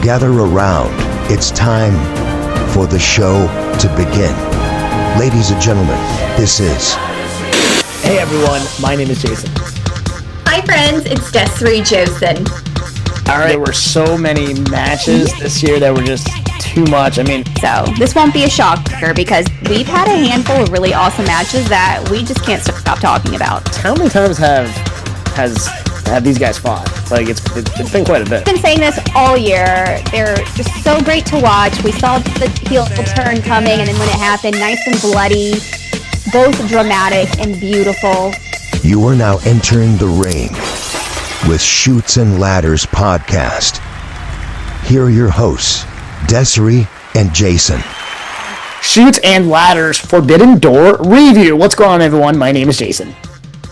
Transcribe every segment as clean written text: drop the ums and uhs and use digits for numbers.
Gather around. It's time for the show to begin. Ladies and gentlemen, this is... Hey everyone, my name is Jason. Hi friends, it's Desiree Josen. Alright, there were so many matches this year that were just too much. So this won't be a shocker because we've had a handful of really awesome matches that we just can't stop talking about. How many times have these guys fought? Like it's been quite a bit. I've been saying this all year. They're just so great to watch. We saw the heel turn coming, and then when it happened, nice and bloody, both dramatic and beautiful. You are now entering the ring with Chutes and Ladders podcast. Here are your hosts, Desiree and Jason. Chutes and Ladders Forbidden Door review. What's going on, everyone? My name is Jason.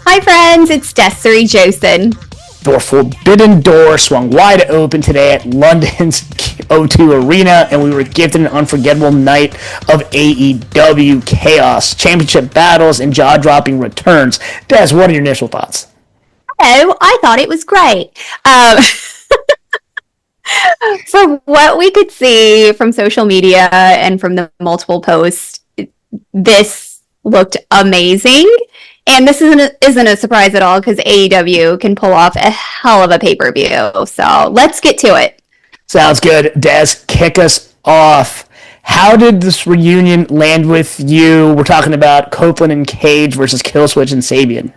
Hi friends, it's Desiree Josen. The Forbidden Door swung wide open today at London's O2 Arena, and we were gifted an unforgettable night of AEW chaos, championship battles, and jaw-dropping returns. Des, what are your initial thoughts? Oh, I thought it was great. From what we could see from social media and from the multiple posts, this looked amazing. And this isn't a surprise at all because AEW can pull off a hell of a pay-per-view. So let's get to it. Sounds good. Des, kick us off. How did this reunion land with you? We're talking about Copeland and Cage versus Killswitch and Sabian.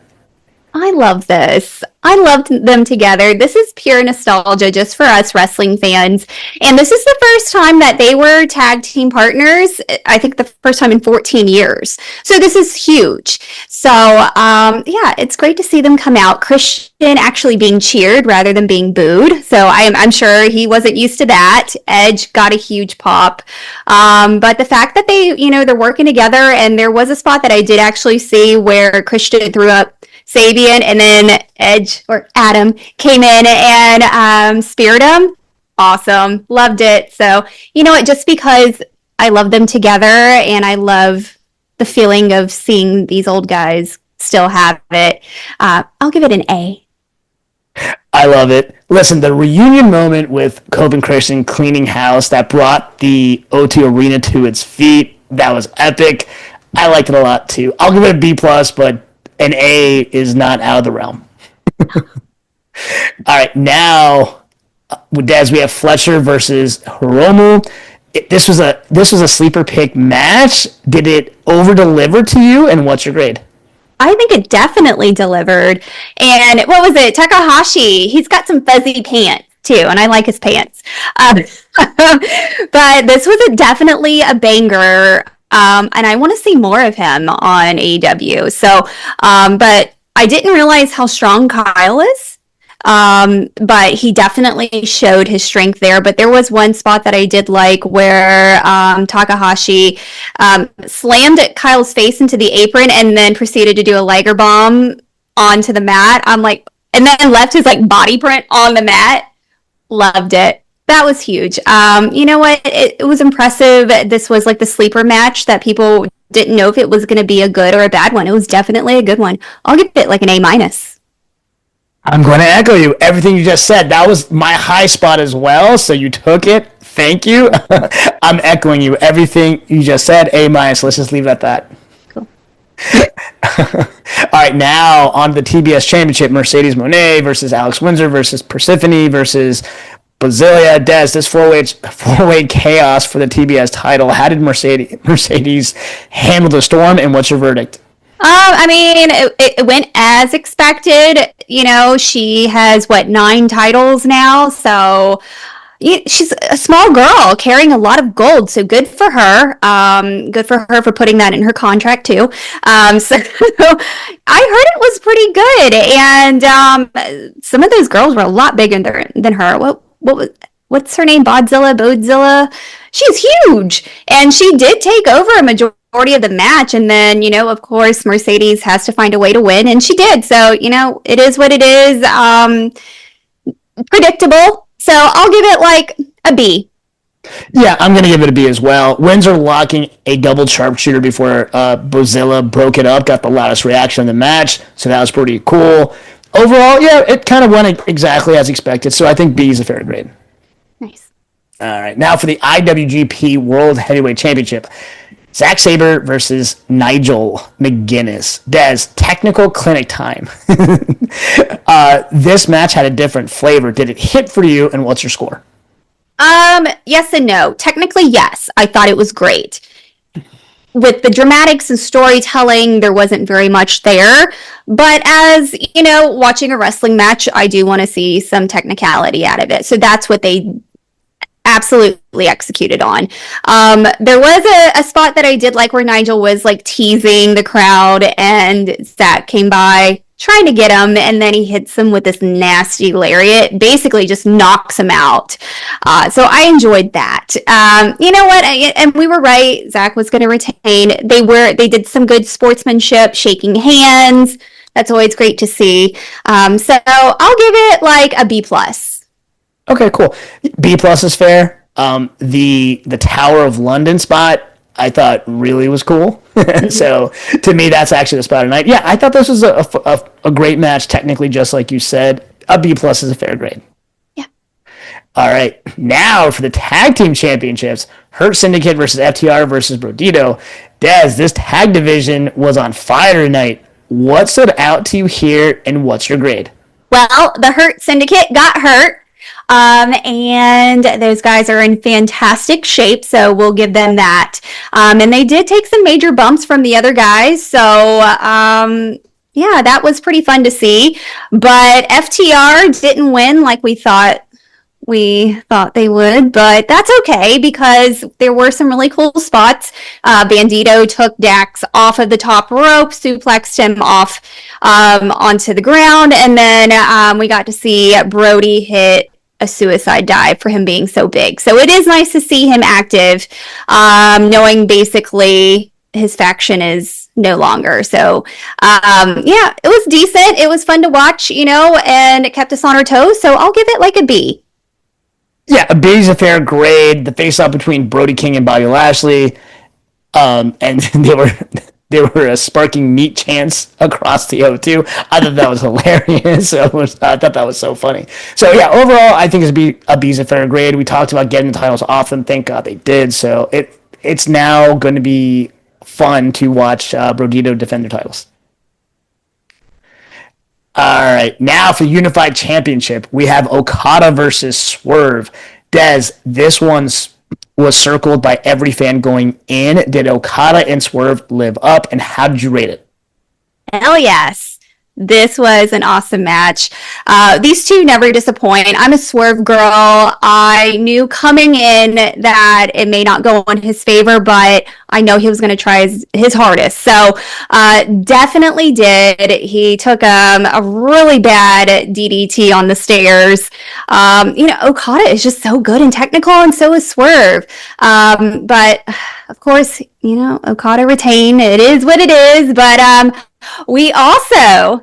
I love this. I loved them together. This is pure nostalgia just for us wrestling fans. And this is the first time that they were tag team partners. I think the first time in 14 years. So this is huge. So, yeah, it's great to see them come out. Christian actually being cheered rather than being booed. So I'm sure he wasn't used to that. Edge got a huge pop. But the fact that they're working together, and there was a spot that I did actually see where Christian threw up Sabian, and then Edge or Adam came in and speared him. Awesome. Loved it. So, you know what? Just because I love them together and I love the feeling of seeing these old guys still have it, I'll give it an A. I love it. Listen, the reunion moment with Cope and Christian cleaning house that brought the O2 Arena to its feet, that was epic. I liked it a lot too. I'll give it a B+, but an A is not out of the realm. All right, now, Des, we have Fletcher versus Hiromu. This was a sleeper pick match. Did it over-deliver to you, and what's your grade? I think it definitely delivered. And what was it? Takahashi, he's got some fuzzy pants too, and I like his pants. But this was definitely a banger. And I want to see more of him on AEW. So, but I didn't realize how strong Kyle is. But he definitely showed his strength there. But there was one spot that I did like where Takahashi slammed Kyle's face into the apron and then proceeded to do a Liger bomb onto the mat. I'm like, and then left his body print on the mat. Loved it. That was huge. You know what? It was impressive. This was like the sleeper match that people didn't know if it was going to be a good or a bad one. It was definitely a good one. I'll give it like an A-. I'm going to echo you. Everything you just said. That was my high spot as well, so you took it. Thank you. I'm echoing you. Everything you just said, A-. Let's just leave it at that. Cool. All right, now on the TBS Championship, Mercedes Moné versus Alex Windsor versus Persephone versus Basilia. Des, this four-way chaos for the TBS title. How did Mercedes handle the storm, and what's your verdict? It went as expected. You know, she has 9 titles now, so she's a small girl carrying a lot of gold. So good for her. Good for her for putting that in her contract too. So I heard it was pretty good, and some of those girls were a lot bigger than her. What's her name? Bodzilla? She's huge. And she did take over a majority of the match. And then, of course, Mercedes has to find a way to win. And she did. So, it is what it is. Predictable. So I'll give it like a B. Yeah, I'm going to give it a B as well. Windsor locking a double sharpshooter before Bozilla broke it up, got the loudest reaction in the match, so that was pretty cool. Overall, yeah, it kind of went exactly as expected, so I think B is a fair grade. Nice. All right, now for the IWGP World Heavyweight Championship. Zack Sabre versus Nigel McGuinness. Des, technical clinic time. This match had a different flavor. Did it hit for you, and what's your score? Yes and no. Technically, yes. I thought it was great. With the dramatics and storytelling, there wasn't very much there. But as, watching a wrestling match, I do want to see some technicality out of it. So that's what they absolutely executed on. There was a spot that I did like where Nigel was like teasing the crowd and Zach came by trying to get him, and then he hits him with this nasty lariat, basically just knocks him out. So I enjoyed that. You know what? And we were right. Zach was going to retain. They did some good sportsmanship, shaking hands. That's always great to see. So I'll give it like a B+. Okay, cool. B+ is fair. The Tower of London spot I thought really was cool. So to me, that's actually the spot of the night. Yeah, I thought this was a great match, technically, just like you said. A B+ is a fair grade. Yeah. All right, now for the tag team championships, Hurt Syndicate versus FTR versus Brodito. Des, this tag division was on fire tonight. What stood out to you here, and what's your grade? Well, the Hurt Syndicate got hurt. And those guys are in fantastic shape, so we'll give them that. And they did take some major bumps from the other guys, so yeah, that was pretty fun to see. But FTR didn't win like we thought they would, but that's okay because there were some really cool spots. Bandito took Dax off of the top rope, suplexed him off onto the ground, and then we got to see Brody hit a suicide dive for him being so big. So it is nice to see him active, knowing basically his faction is no longer. So yeah, it was decent. It was fun to watch, and it kept us on our toes. So I'll give it like a B. Yeah, a B is a fair grade. The face-off between Brody King and Bobby Lashley, and they were sparking meat chants across the O2. I thought that was hilarious. I thought that was so funny. So yeah, overall, I think a B is a fair grade. We talked about getting the titles off them. Thank God they did. So it's now going to be fun to watch Brodito defend their titles. All right, now for Unified Championship, we have Okada versus Swerve. Des, this was circled by every fan going in. Did Okada and Swerve live up, and how did you rate it? Hell yes. This was an awesome match. These two never disappoint. I'm a Swerve girl. I knew coming in that it may not go on his favor, but I know he was going to try his hardest. So definitely did. He took a really bad DDT on the stairs. Okada is just so good and technical, and so is Swerve. But of course, Okada retained. It is what it is. But we also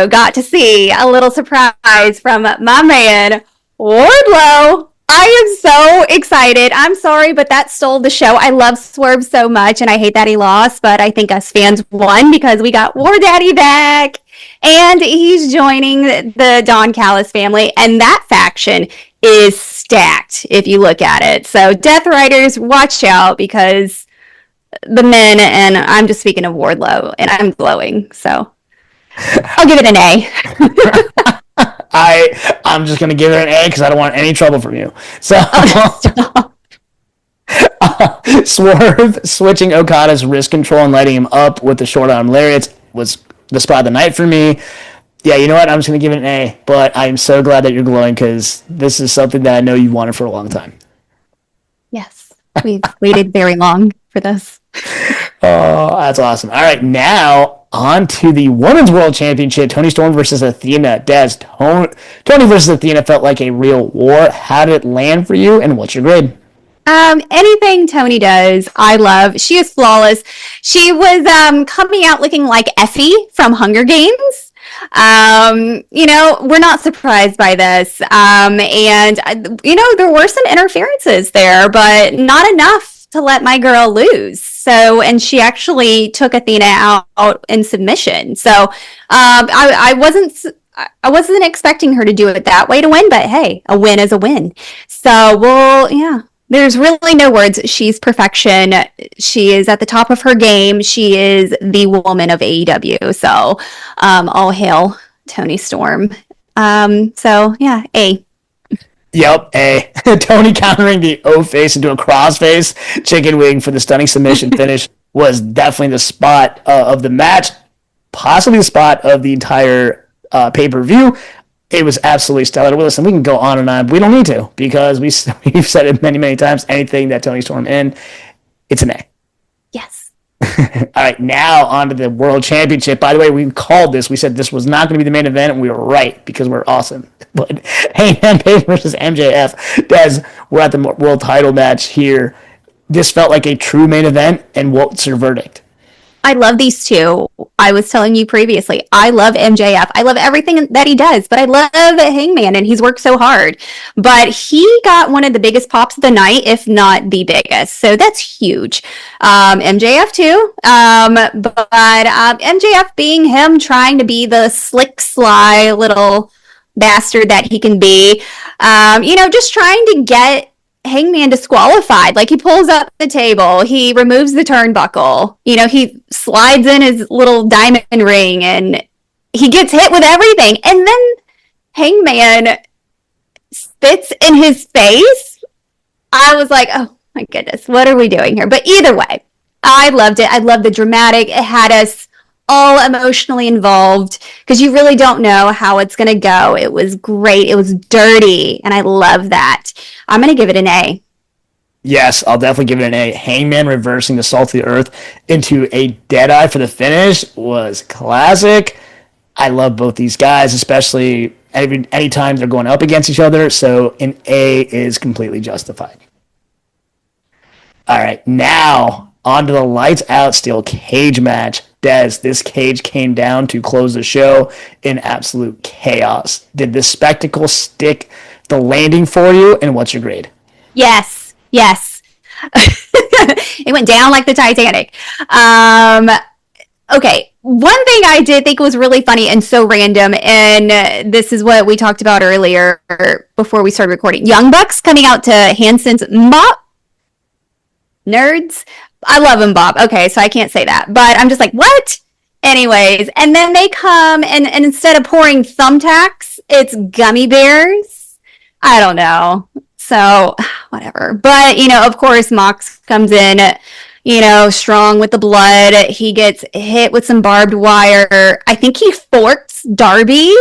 got to see a little surprise from my man, Wardlow. I am so excited. I'm sorry, but that stole the show. I love Swerve so much, and I hate that he lost, but I think us fans won because we got War Daddy back, and he's joining the Don Callis family, and that faction is stacked if you look at it. So Death Riders, watch out, because the men, and I'm just speaking of Wardlow, and I'm glowing, so I'll give it an A. I'm just going to give it an A because I don't want any trouble from you. So Swerve switching Okada's wrist control and lighting him up with the short arm lariats was the spot of the night for me. Yeah, you know what? I'm just going to give it an A, but I'm so glad that you're glowing because this is something that I know you wanted for a long time. Yes, we've waited very long for this. Oh, that's awesome. All right, now on to the Women's World Championship. Toni Storm versus Athena. Des, Toni versus Athena felt like a real war. How did it land for you, and what's your grade? Anything Toni does, I love. She is flawless. She was coming out looking like Effie from Hunger Games. We're not surprised by this. And there were some interferences there, but not enough to let my girl lose. So, and she actually took Athena out in submission. So, I I wasn't expecting her to do it that way to win, but hey, a win is a win. So there's really no words. She's perfection. She is at the top of her game. She is the woman of AEW. So all hail Toni Storm. A. Yep, A. Tony countering the O face into a crossface chicken wing for the stunning submission finish was definitely the spot of the match, possibly the spot of the entire pay-per-view. It was absolutely stellar. Listen, we can go on and on. We don't need to because we've said it many, many times. Anything that Toni Storm in, it's an A. Yes. All right, now on to the World Championship. By the way, we called this. We said this was not going to be the main event, and we were right because we're awesome. But Hangman Page versus MJF. Des, we're at the world title match here. This felt like a true main event, and what's your verdict? I love these two. I was telling you previously, I love MJF. I love everything that he does, but I love Hangman, and he's worked so hard. But he got one of the biggest pops of the night, if not the biggest. So that's huge. MJF too. But MJF being him, trying to be the slick, sly little bastard that he can be. Just trying to get Hangman disqualified. Like, he pulls up the table, he removes the turnbuckle, he slides in his little diamond ring, and he gets hit with everything. And then Hangman spits in his face. I was like, oh my goodness, what are we doing here? But either way, I loved it. I loved the dramatic. It had us all emotionally involved because you really don't know how it's going to go. It was great. It was dirty, and I love that. I'm going to give it an A. Yes, I'll definitely give it an A. Hangman reversing the Salt of the Earth into a Deadeye for the finish was classic. I love both these guys, especially anytime they're going up against each other, so an A is completely justified. All right, now on to the lights out steel cage match. Des, this cage came down to close the show in absolute chaos. Did this spectacle stick the landing for you, and what's your grade? Yes. It went down like the Titanic. Okay, one thing I did think was really funny and so random, and this is what we talked about earlier before we started recording. Young Bucks coming out to Hansen's Mbop. Nerds. I love Mbop. Okay, so I can't say that, but I'm just like, what? Anyways, and then they come, and instead of pouring thumbtacks, it's gummy bears. I don't know. So, whatever. But, of course, Mox comes in, strong with the blood. He gets hit with some barbed wire. I think he forks Darby.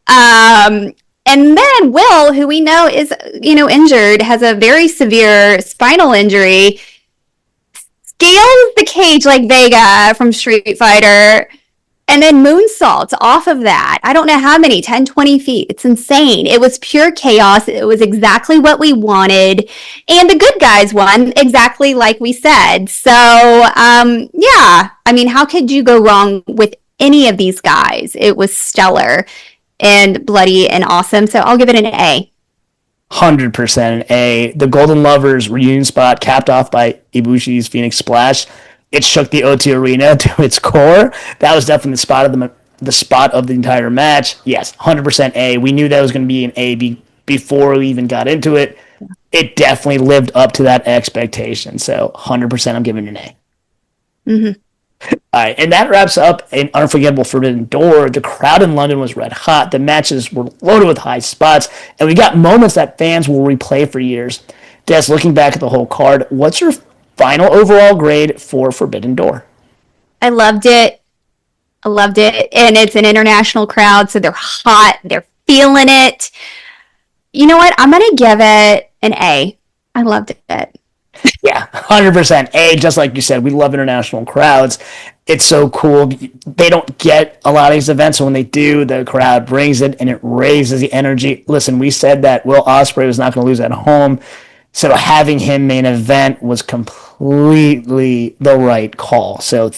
And then Will, who we know is, injured, has a very severe spinal injury, scales the cage like Vega from Street Fighter, and then moonsaults off of that. I don't know how many, 10, 20 feet. It's insane. It was pure chaos. It was exactly what we wanted. And the good guys won, exactly like we said. So, how could you go wrong with any of these guys? It was stellar and bloody and awesome. So I'll give it an A. 100% an A. The Golden Lovers reunion spot capped off by Ibushi's Phoenix Splash. It shook the O2 Arena to its core. That was definitely the spot of the entire match. Yes, 100% A. We knew that was going to be an A before we even got into it. It definitely lived up to that expectation. So 100% I'm giving it an A. Mm-hmm. All right, and that wraps up an unforgettable Forbidden Door. The crowd in London was red hot. The matches were loaded with high spots, and we got moments that fans will replay for years. Des, looking back at the whole card, what's your final overall grade for Forbidden Door? I loved it. And it's an international crowd, so they're hot. They're feeling it. You know what? I'm going to give it an A. I loved it. Yeah, 100% A, just like you said. We love international crowds. It's so cool. They don't get a lot of these events, so when they do, the crowd brings it, and it raises the energy. Listen, we said that Will Ospreay was not going to lose at home, so having him main event was completely the right call. So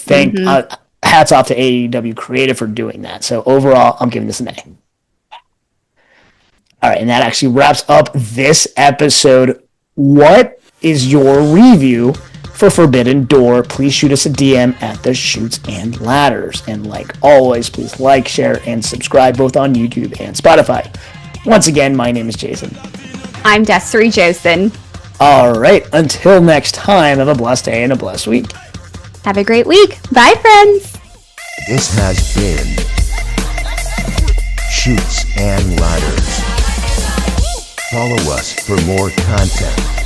hats off to AEW Creative for doing that. So overall, I'm giving this an A. All right, and that actually wraps up this episode. What is your review for Forbidden Door, please shoot us a DM at the Shoots and Ladders. And like always, please like, share, and subscribe both on YouTube and Spotify. Once again, my name is Jason. I'm Desiree Josen. All right, until next time, have a blessed day and a blessed week. Have a great week. Bye, friends. This has been Shoots and Ladders. Follow us for more content.